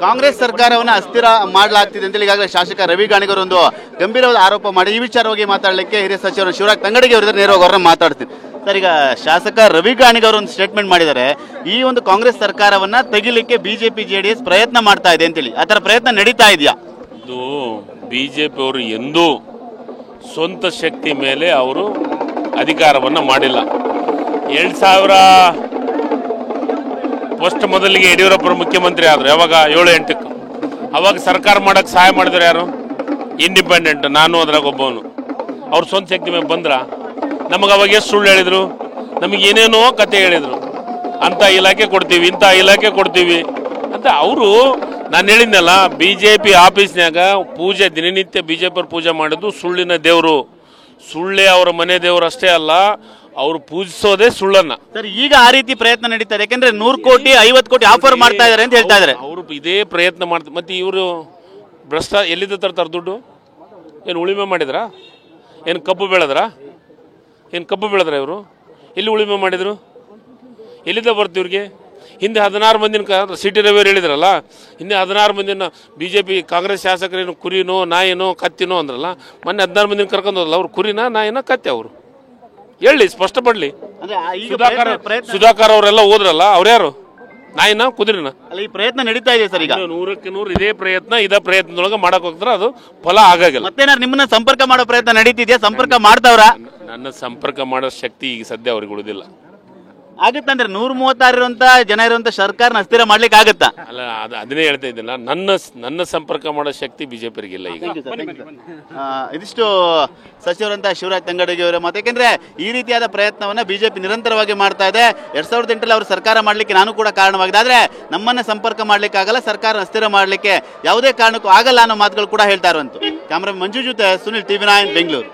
ಕಾಂಗ್ರೆಸ್ ಸರ್ಕಾರವನ್ನು ಅಸ್ಥಿರ ಮಾಡಲಾಗ್ತಿದೆ ಅಂತೇಳಿ ಈಗಾಗಲೇ ಶಾಸಕ ರವಿ ಗಾಣಿಗರು ಒಂದು ಗಂಭೀರವಾದ ಆರೋಪ ಮಾಡಿ ಈ ವಿಚಾರವಾಗಿ ಮಾತಾಡಲಿಕ್ಕೆ ಹಿರಿಯ ಸಚಿವರು ಶಿವರಾಜ್ ತಂಗಡಿಗೆ ಅವರಿದ್ದಾರೆ, ನೇರವಾಗಿ ಅವರನ್ನ ಮಾತಾಡ್ತೀನಿ. ಸರ್, ಈಗ ಶಾಸಕ ರವಿ ಗಾಣಿಗ ಅವರು ಒಂದು ಸ್ಟೇಟ್ಮೆಂಟ್ ಮಾಡಿದ್ದಾರೆ, ಈ ಒಂದು ಕಾಂಗ್ರೆಸ್ ಸರ್ಕಾರವನ್ನ ತೆಗಿಲಿಕ್ಕೆ ಬಿಜೆಪಿ ಜೆಡಿಎಸ್ ಪ್ರಯತ್ನ ಮಾಡ್ತಾ ಇದೆ ಅಂತೇಳಿ. ಆ ಥರ ಪ್ರಯತ್ನ ನಡೀತಾ ಇದೆಯಾ? ಇದು ಬಿಜೆಪಿ ಅವರು ಎಂದೂ ಸ್ವಂತ ಶಕ್ತಿ ಮೇಲೆ ಅವರು ಅಧಿಕಾರವನ್ನು ಮಾಡಿಲ್ಲ. 2000 ಫಸ್ಟ್ ಮೊದಲಿಗೆ ಯಡಿಯೂರಪ್ಪರು ಮುಖ್ಯಮಂತ್ರಿ ಆದರು, ಯಾವಾಗ 7-8ಕ್ಕೆ. ಅವಾಗ ಸರ್ಕಾರ ಮಾಡೋಕ್ಕೆ ಸಹಾಯ ಮಾಡಿದ್ರು ಯಾರು? ಇಂಡಿಪೆಂಡೆಂಟ್, ನಾನು ಅದ್ರಾಗ ಒಬ್ಬವನು. ಅವ್ರು ಸ್ವಂತ ಶಕ್ತಿ ಮೇಲೆ ಬಂದ್ರ? ನಮಗೆ ಅವಾಗ ಎಷ್ಟು ಸುಳ್ಳು ಹೇಳಿದರು, ನಮಗೆ ಏನೇನೋ ಕತೆ ಹೇಳಿದರು. ಅಂಥ ಇಲಾಖೆ ಕೊಡ್ತೀವಿ, ಇಂಥ ಇಲಾಖೆ ಕೊಡ್ತೀವಿ ಅಂತ ಅವರು. ನಾನು ಹೇಳಿದ್ನಲ್ಲ, ಬಿ ಜೆ ಪಿ ಆಫೀಸ್ನಾಗ ಪೂಜೆ ದಿನನಿತ್ಯ ಬಿ ಜೆ ಪಿ ಅವ್ರು ಪೂಜೆ ಮಾಡೋದು ಸುಳ್ಳಿನ ದೇವರು. ಸುಳ್ಳೇ ಅವರ ಮನೆ ದೇವರು ಅಷ್ಟೇ ಅಲ್ಲ, ಅವರು ಪೂಜಿಸೋದೇ ಸುಳ್ಳನ್ನ. ಸರ್, ಈಗ ಆ ರೀತಿ ಪ್ರಯತ್ನ ನಡೀತಾ ಇದೆ, ಯಾಕಂದ್ರೆ 100 ಕೋಟಿ 50 ಕೋಟಿ ಆಫರ್ ಮಾಡ್ತಾ ಇದಾರೆ ಅಂತ ಹೇಳ್ತಾ ಇದಾರೆ. ಅವರು ಇದೇ ಪ್ರಯತ್ನ ಮಾಡ್ತಾರೆ. ಮತ್ತೆ ಇವರು ಭ್ರಷ್ಟ ಎಲ್ಲಿಂದ ತರ್ತಾರೆ ದುಡ್ಡು? ಏನು ಉಳಿಮೆ ಮಾಡಿದ್ರಾ? ಏನು ಕಬ್ಬು ಬೆಳೆದ್ರಾ? ಇವರು ಎಲ್ಲಿ ಉಳಿಮೆ ಮಾಡಿದ್ರು? ಎಲ್ಲಿಂದ ಬರ್ತೀವಿ ಇವ್ರಿಗೆ? ಹಿಂದೆ 16 ಮಂದಿನ ಸಿ ಟಿ ರವಿಯವರು ಹೇಳಿದ್ರಲ್ಲ, ಹಿಂದೆ 16 ಮಂದಿನ ಬಿ ಜೆ ಪಿ ಕಾಂಗ್ರೆಸ್ ಶಾಸಕರೇನು ಕುರಿನೋ ನಾಯಿನೋ ಕತ್ತಿನೋ ಅಂದ್ರಲ್ಲ. ಮೊನ್ನೆ 16 ಮಂದಿನ ಕರ್ಕೊಂಡು ಹೋದಲ್ಲ, ಅವ್ರು ಕುರಿನಾ ನಾಯಿನ ಕತ್ತಿ? ಅವರು ಹೇಳಿ, ಸ್ಪಷ್ಟಪಡ್ಲಿ. ಸುಧಾಕರ್ ಅವರೆಲ್ಲ ಹೋದ್ರಲ್ಲ, ಅವ್ರ್ಯಾರು? ನಾಯಿನ ಕುದುರೆನ? ಅಲ್ಲ, ಈ ಪ್ರಯತ್ನ ನಡೀತಾ ಇದೆ ಸರ್. ಈಗ 100ಕ್ಕೆ 100 ಇದೇ ಪ್ರಯತ್ನದೊಳಗೆ ಮಾಡಕ್ ಹೋಗ್ತಾರೆ, ಅದು ಫಲ ಆಗಾಗಿಲ್ಲ. ಮತ್ತೇನಾರು ನಿಮ್ಮನ್ನ ಸಂಪರ್ಕ ಮಾಡೋ ಪ್ರಯತ್ನ ನಡೀತಿದ್ಯಾ? ಸಂಪರ್ಕ ಮಾಡ್ತಾವ್ರ? ನನ್ನ ಸಂಪರ್ಕ ಮಾಡೋ ಶಕ್ತಿ ಈಗ ಸದ್ಯ ಅವ್ರಿಗೆ ಉಳಿದಿಲ್ಲ. ಆಗುತ್ತಂದ್ರೆ 136 ಇರುವಂತ ಜನ ಇರುವಂತ ಸರ್ಕಾರನ ಅಸ್ಥಿರ ಮಾಡ್ಲಿಕ್ಕೆ ಆಗುತ್ತಾ? ಅಲ್ಲ, ಅದನ್ನೇ ಹೇಳ್ತಾ ಇದ್ದಿಲ್ಲ. ನನ್ನ ಸಂಪರ್ಕ ಮಾಡೋ ಶಕ್ತಿ ಬಿಜೆಪಿಗಿಲ್ಲ ಈಗ. ಇದಿಷ್ಟು ಸಚಿವರಂತ ಶಿವರಾಜ್ ತಂಗಡಿಗೆ ಅವರ ಮಾತು. ಯಾಕೆಂದ್ರೆ ಈ ರೀತಿಯಾದ ಪ್ರಯತ್ನವನ್ನ ಬಿಜೆಪಿ ನಿರಂತರವಾಗಿ ಮಾಡ್ತಾ ಇದೆ. 2008ರಲ್ಲಿ ಅವರು ಸರ್ಕಾರ ಮಾಡ್ಲಿಕ್ಕೆ ನಾನು ಕೂಡ ಕಾರಣವಾಗಿದೆ. ಆದ್ರೆ ನಮ್ಮನ್ನ ಸಂಪರ್ಕ ಮಾಡ್ಲಿಕ್ಕೆ ಆಗಲ್ಲ, ಸರ್ಕಾರ ಅಸ್ಥಿರ ಮಾಡ್ಲಿಕ್ಕೆ ಯಾವುದೇ ಕಾರಣಕ್ಕೂ ಆಗಲ್ಲ ಅನ್ನೋ ಮಾತುಗಳು ಕೂಡ ಹೇಳ್ತಾ ಇರುವಂತ. ಕ್ಯಾಮರಾ ಮಂಜು ಜೊತೆ ಸುನಿಲ್, TV9 ಬೆಂಗಳೂರು.